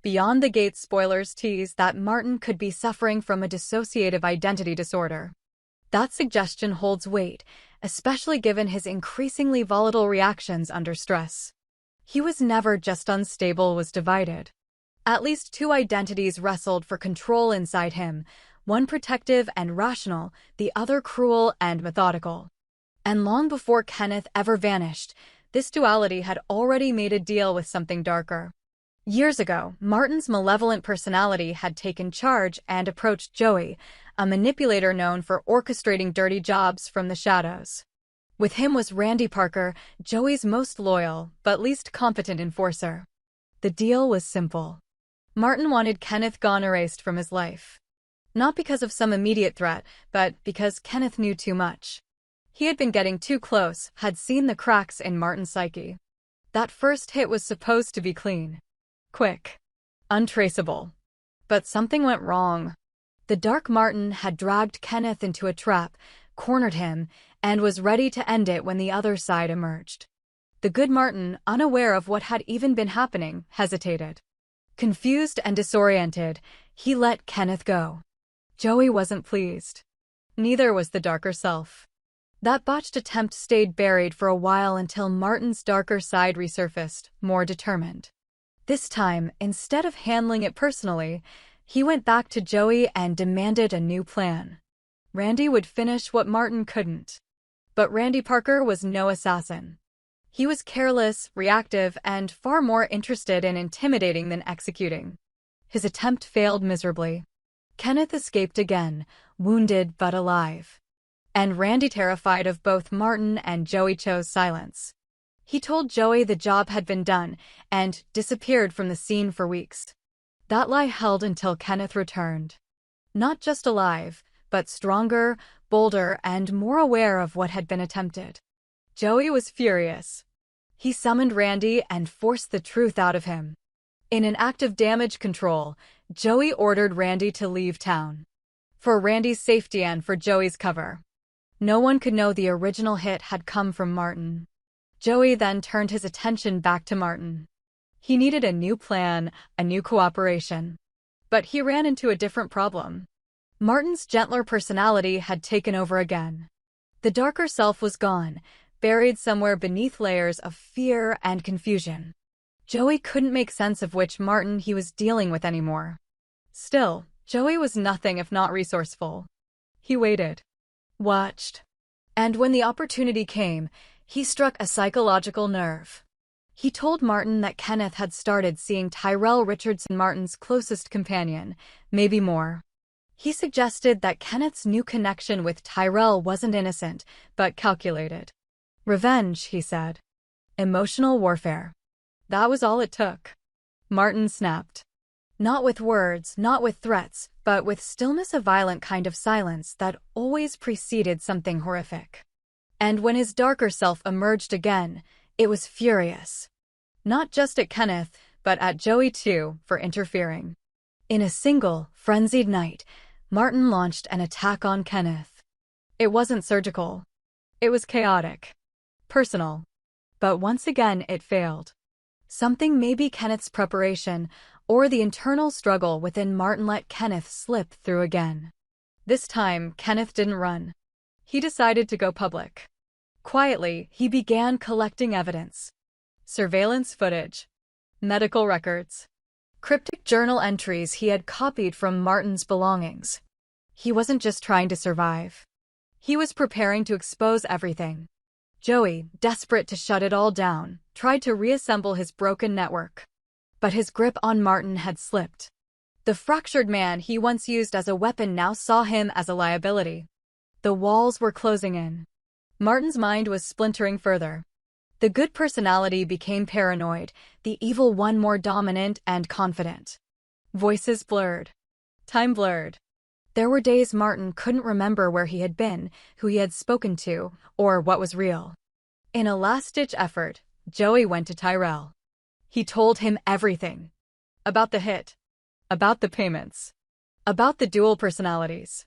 Beyond the Gate spoilers tease that Martin could be suffering from a dissociative identity disorder. That suggestion holds weight, especially given his increasingly volatile reactions under stress. He was never just unstable, was divided. At least two identities wrestled for control inside him, one protective and rational, the other cruel and methodical. And long before Kenneth ever vanished, this duality had already made a deal with something darker. Years ago, Martin's malevolent personality had taken charge and approached Joey, a manipulator known for orchestrating dirty jobs from the shadows. With him was Randy Parker, Joey's most loyal but least competent enforcer. The deal was simple. Martin wanted Kenneth gone, erased from his life. Not because of some immediate threat, but because Kenneth knew too much. He had been getting too close, had seen the cracks in Martin's psyche. That first hit was supposed to be clean. Quick. Untraceable. But something went wrong. The dark Martin had dragged Kenneth into a trap, cornered him, and was ready to end it when the other side emerged. The good Martin, unaware of what had even been happening, hesitated. Confused and disoriented, he let Kenneth go. Joey wasn't pleased. Neither was the darker self. That botched attempt stayed buried for a while until Martin's darker side resurfaced, more determined. This time, instead of handling it personally, he went back to Joey and demanded a new plan. Randy would finish what Martin couldn't. But Randy Parker was no assassin. He was careless, reactive, and far more interested in intimidating than executing. His attempt failed miserably. Kenneth escaped again, wounded but alive. And Randy, terrified of both Martin and Joey, chose silence. He told Joey the job had been done and disappeared from the scene for weeks. That lie held until Kenneth returned. Not just alive, but stronger, bolder, and more aware of what had been attempted. Joey was furious. He summoned Randy and forced the truth out of him. In an act of damage control, Joey ordered Randy to leave town. For Randy's safety and for Joey's cover. No one could know the original hit had come from Martin. Joey then turned his attention back to Martin. He needed a new plan, a new cooperation. But he ran into a different problem. Martin's gentler personality had taken over again. The darker self was gone, buried somewhere beneath layers of fear and confusion. Joey couldn't make sense of which Martin he was dealing with anymore. Still, Joey was nothing if not resourceful. He waited. Watched. And when the opportunity came, he struck a psychological nerve. He told Martin that Kenneth had started seeing Tyrell Richardson, Martin's closest companion, maybe more. He suggested that Kenneth's new connection with Tyrell wasn't innocent, but calculated. Revenge, he said. Emotional warfare. That was all it took. Martin snapped. Not with words, not with threats, but with stillness, a violent kind of silence that always preceded something horrific. And when his darker self emerged again, it was furious. Not just at Kenneth, but at Joey too, for interfering. In a single, frenzied night, Martin launched an attack on Kenneth. It wasn't surgical. It was chaotic. Personal. But once again it failed. Something, maybe Kenneth's preparation, or the internal struggle within Martin, let Kenneth slip through again. This time, Kenneth didn't run. He decided to go public. Quietly, he began collecting evidence. Surveillance footage. Medical records. Cryptic journal entries he had copied from Martin's belongings. He wasn't just trying to survive. He was preparing to expose everything. Joey, desperate to shut it all down, tried to reassemble his broken network. But his grip on Martin had slipped. The fractured man he once used as a weapon now saw him as a liability. The walls were closing in. Martin's mind was splintering further. The good personality became paranoid, the evil one more dominant and confident. Voices blurred. Time blurred. There were days Martin couldn't remember where he had been, who he had spoken to, or what was real. In a last-ditch effort, Joey went to Tyrell. He told him everything. About the hit. About the payments. About the dual personalities.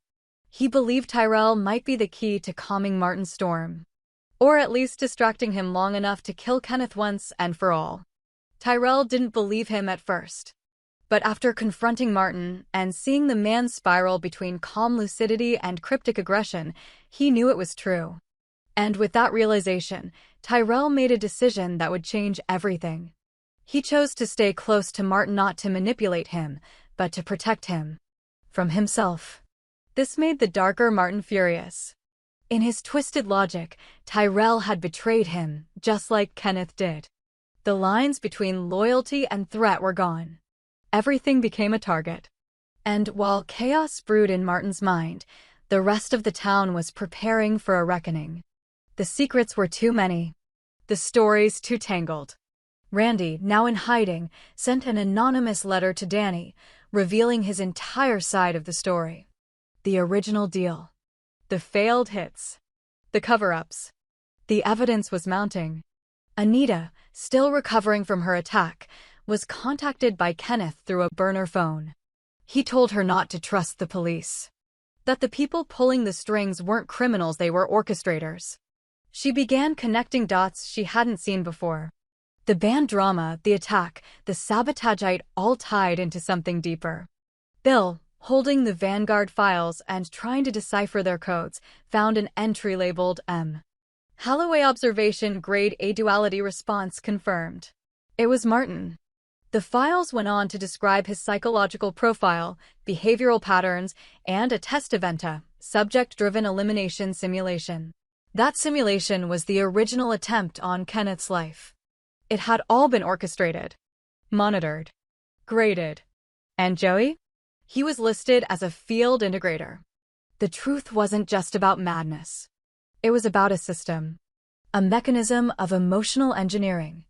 He believed Tyrell might be the key to calming Martin's storm. Or at least distracting him long enough to kill Kenneth once and for all. Tyrell didn't believe him at first. But after confronting Martin and seeing the man spiral between calm lucidity and cryptic aggression, he knew it was true. And with that realization, Tyrell made a decision that would change everything. He chose to stay close to Martin, not to manipulate him, but to protect him from himself. This made the darker Martin furious. In his twisted logic, Tyrell had betrayed him, just like Kenneth did. The lines between loyalty and threat were gone. Everything became a target. And while chaos brewed in Martin's mind, the rest of the town was preparing for a reckoning. The secrets were too many. The stories too tangled. Randy, now in hiding, sent an anonymous letter to Danny, revealing his entire side of the story. The original deal. The failed hits. The cover-ups. The evidence was mounting. Anita, still recovering from her attack, was contacted by Kenneth through a burner phone. He told her not to trust the police. That the people pulling the strings weren't criminals, they were orchestrators. She began connecting dots she hadn't seen before. The band drama, the attack, the sabotageite all tied into something deeper. Bill, holding the Vanguard files and trying to decipher their codes, found an entry labeled M. Holloway observation grade A duality response confirmed. It was Martin. The files went on to describe his psychological profile, behavioral patterns, and a test event, a subject-driven elimination simulation. That simulation was the original attempt on Kenneth's life. It had all been orchestrated, monitored, graded. And Joey? He was listed as a field integrator. The truth wasn't just about madness. It was about a system, a mechanism of emotional engineering.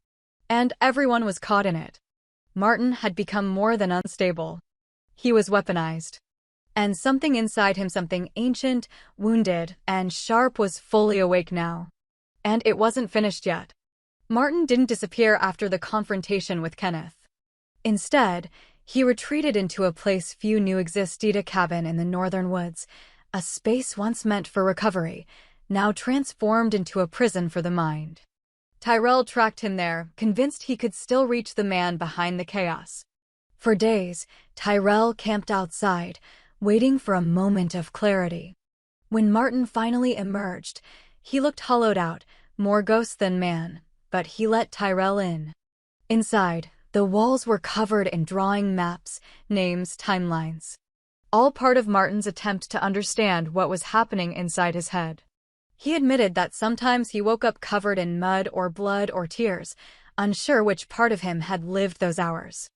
And everyone was caught in it. Martin had become more than unstable. He was weaponized. And something inside him, something ancient, wounded, and sharp, was fully awake now. And it wasn't finished yet. Martin didn't disappear after the confrontation with Kenneth. Instead, he retreated into a place few knew existed, a cabin in the northern woods, a space once meant for recovery, now transformed into a prison for the mind. Tyrell tracked him there, convinced he could still reach the man behind the chaos. For days, Tyrell camped outside, waiting for a moment of clarity. When Martin finally emerged, he looked hollowed out, more ghost than man, but he let Tyrell in. Inside, the walls were covered in drawing maps, names, timelines. All part of Martin's attempt to understand what was happening inside his head. He admitted that sometimes he woke up covered in mud or blood or tears, unsure which part of him had lived those hours.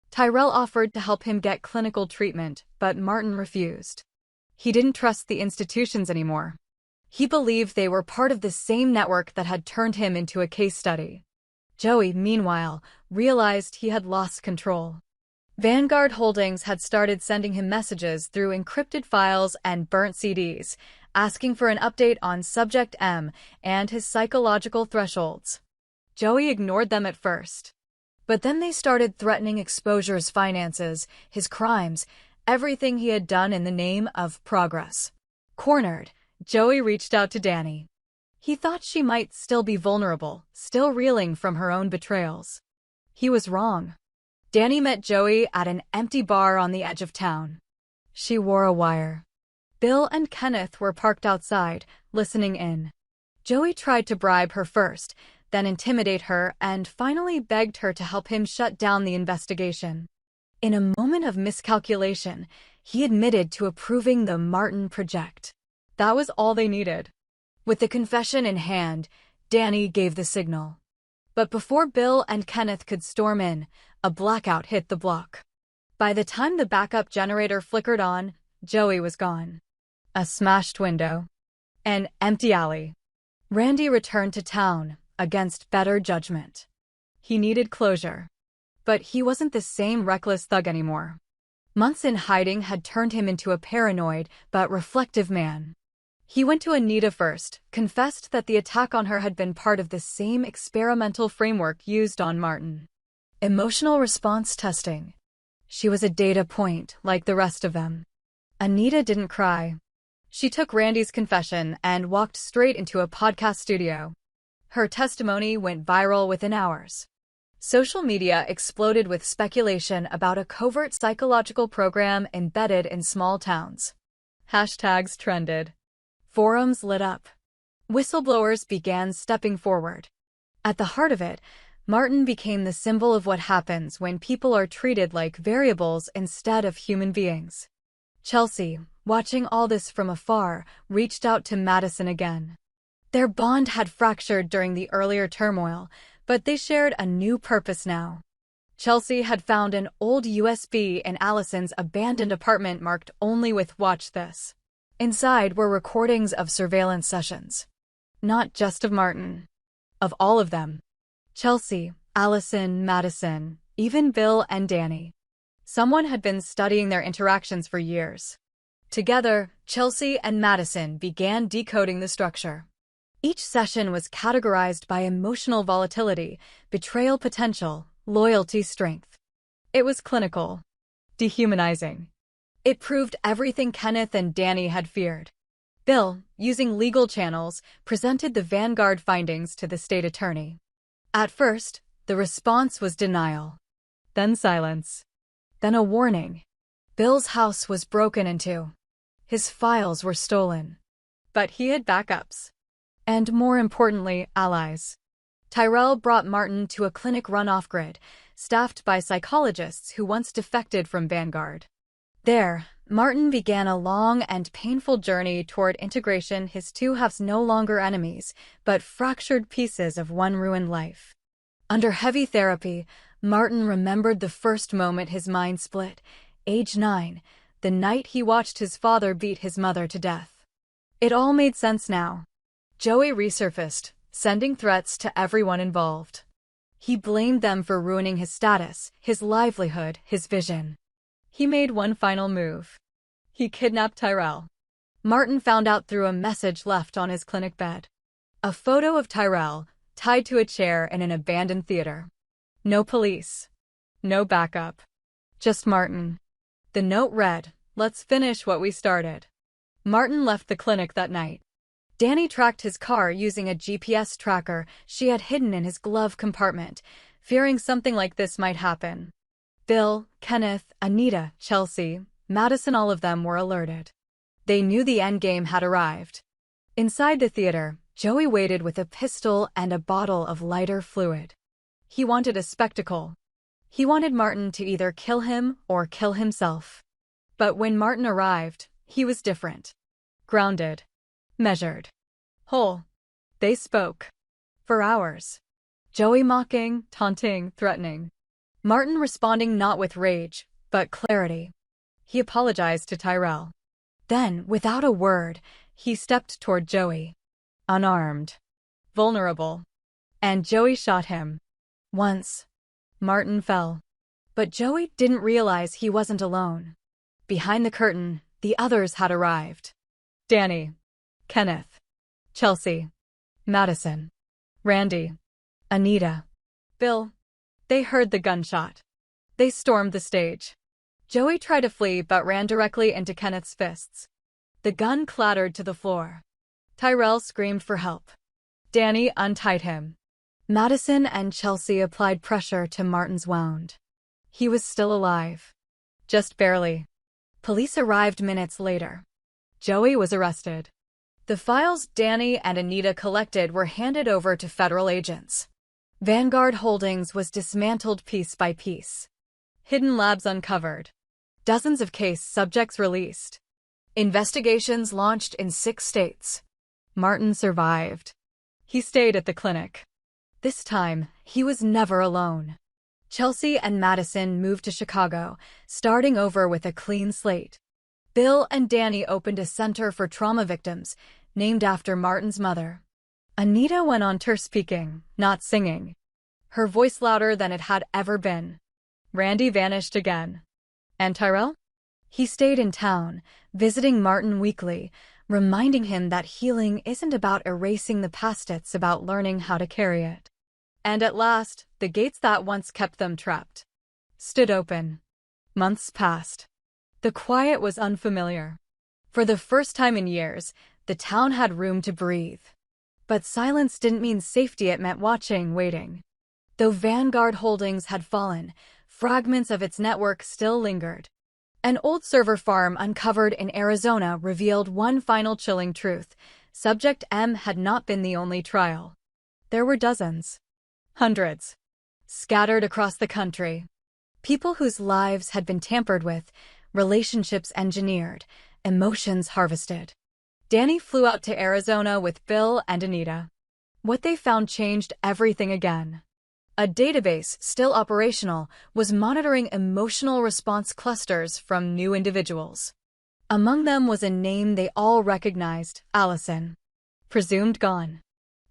Tyrell offered to help him get clinical treatment, but Martin refused. He didn't trust the institutions anymore. He believed they were part of the same network that had turned him into a case study. Joey, meanwhile, realized he had lost control. Vanguard Holdings had started sending him messages through encrypted files and burnt CDs, asking for an update on Subject M and his psychological thresholds. Joey ignored them at first. But then they started threatening exposure's finances, his crimes, everything he had done in the name of progress. Cornered, Joey reached out to Danny. He thought she might still be vulnerable, still reeling from her own betrayals. He was wrong. Danny met Joey at an empty bar on the edge of town. She wore a wire. Bill and Kenneth were parked outside, listening in. Joey tried to bribe her first, then intimidate her, and finally begged her to help him shut down the investigation. In a moment of miscalculation, he admitted to approving the Martin project. That was all they needed. With the confession in hand, Danny gave the signal. But before Bill and Kenneth could storm in, a blackout hit the block. By the time the backup generator flickered on, Joey was gone. A smashed window. An empty alley. Randy returned to town, against better judgment. He needed closure. But he wasn't the same reckless thug anymore. Months in hiding had turned him into a paranoid but reflective man. He went to Anita first, confessed that the attack on her had been part of the same experimental framework used on Martin. Emotional response testing. She was a data point, like the rest of them. Anita didn't cry. She took Randy's confession and walked straight into a podcast studio. Her testimony went viral within hours. Social media exploded with speculation about a covert psychological program embedded in small towns. Hashtags trended. Forums lit up. Whistleblowers began stepping forward. At the heart of it, Martin became the symbol of what happens when people are treated like variables instead of human beings. Chelsea, watching all this from afar, reached out to Madison again. Their bond had fractured during the earlier turmoil, but they shared a new purpose now. Chelsea had found an old USB in Allison's abandoned apartment marked only with "Watch This." Inside were recordings of surveillance sessions. Not just of Martin. Of all of them. Chelsea, Allison, Madison, even Bill and Danny. Someone had been studying their interactions for years. Together, Chelsea and Madison began decoding the structure. Each session was categorized by emotional volatility, betrayal potential, loyalty strength. It was clinical. Dehumanizing. It proved everything Kenneth and Danny had feared. Bill, using legal channels, presented the Vanguard findings to the state attorney. At first, the response was denial. Then silence. Then a warning. Bill's house was broken into. His files were stolen. But he had backups. And more importantly, allies. Tyrell brought Martin to a clinic run off-grid, staffed by psychologists who once defected from Vanguard. There, Martin began a long and painful journey toward integration, his two halves no longer enemies, but fractured pieces of one ruined life. Under heavy therapy, Martin remembered the first moment his mind split, age 9, the night he watched his father beat his mother to death. It all made sense now. Joey resurfaced, sending threats to everyone involved. He blamed them for ruining his status, his livelihood, his vision. He made one final move. He kidnapped Tyrell. Martin found out through a message left on his clinic bed. A photo of Tyrell, tied to a chair in an abandoned theater. No police. No backup. Just Martin. The note read, "Let's finish what we started." Martin left the clinic that night. Danny tracked his car using a GPS tracker she had hidden in his glove compartment, fearing something like this might happen. Bill, Kenneth, Anita, Chelsea, Madison, all of them were alerted. They knew the endgame had arrived. Inside the theater, Joey waited with a pistol and a bottle of lighter fluid. He wanted a spectacle. He wanted Martin to either kill him or kill himself. But when Martin arrived, he was different. Grounded. Measured. Whole. They spoke. For hours. Joey mocking, taunting, threatening. Martin responding not with rage, but clarity. He apologized to Tyrell. Then, without a word, he stepped toward Joey. Unarmed. Vulnerable. And Joey shot him. Once. Martin fell. But Joey didn't realize he wasn't alone. Behind the curtain, the others had arrived. Danny. Kenneth. Chelsea. Madison. Randy. Anita. Bill. They heard the gunshot. They stormed the stage. Joey tried to flee but ran directly into Kenneth's fists. The gun clattered to the floor. Tyrell screamed for help. Danny untied him. Madison and Chelsea applied pressure to Martin's wound. He was still alive. Just barely. Police arrived minutes later. Joey was arrested. The files Danny and Anita collected were handed over to federal agents. Vanguard Holdings was dismantled piece by piece. Hidden labs uncovered. Dozens of case subjects released. Investigations launched in 6 states. Martin survived. He stayed at the clinic. This time, he was never alone. Chelsea and Madison moved to Chicago, starting over with a clean slate. Bill and Danny opened a center for trauma victims, named after Martin's mother. Anita went on tour speaking, not singing. Her voice louder than it had ever been. Randy vanished again. And Tyrell? He stayed in town, visiting Martin weekly, reminding him that healing isn't about erasing the past, it's about learning how to carry it. And at last, the gates that once kept them trapped stood open. Months passed. The quiet was unfamiliar. For the first time in years, the town had room to breathe. But silence didn't mean safety, it meant watching, waiting. Though Vanguard Holdings had fallen, fragments of its network still lingered. An old server farm uncovered in Arizona revealed one final chilling truth. Subject M had not been the only trial. There were dozens. Hundreds. Scattered across the country. People whose lives had been tampered with, relationships engineered, emotions harvested. Danny flew out to Arizona with Bill and Anita. What they found changed everything again. A database, still operational, was monitoring emotional response clusters from new individuals. Among them was a name they all recognized, Allison. Presumed gone.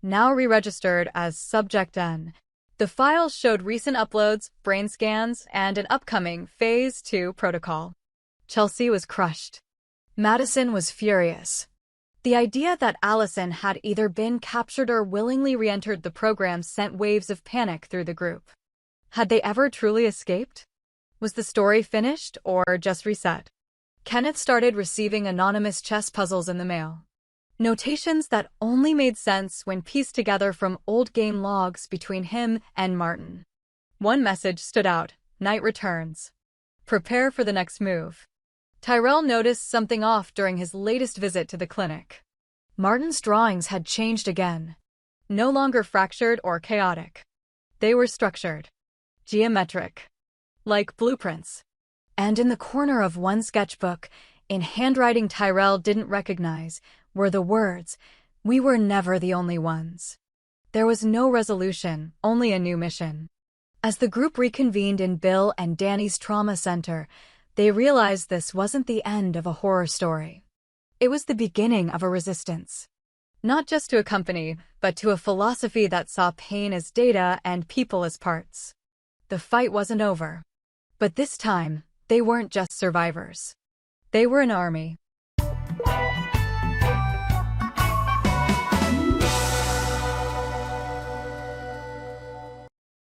Now re-registered as Subject N. The files showed recent uploads, brain scans, and an upcoming Phase 2 protocol. Chelsea was crushed. Madison was furious. The idea that Allison had either been captured or willingly re-entered the program sent waves of panic through the group. Had they ever truly escaped? Was the story finished or just reset? Kenneth started receiving anonymous chess puzzles in the mail. Notations that only made sense when pieced together from old game logs between him and Martin. One message stood out: Night returns. Prepare for the next move. Tyrell noticed something off during his latest visit to the clinic. Martin's drawings had changed again. No longer fractured or chaotic. They were structured. Geometric. Like blueprints. And in the corner of one sketchbook, in handwriting Tyrell didn't recognize, were the words, "We were never the only ones." There was no resolution, only a new mission. As the group reconvened in Bill and Danny's trauma center, they realized this wasn't the end of a horror story. It was the beginning of a resistance. Not just to a company, but to a philosophy that saw pain as data and people as parts. The fight wasn't over. But this time, they weren't just survivors. They were an army.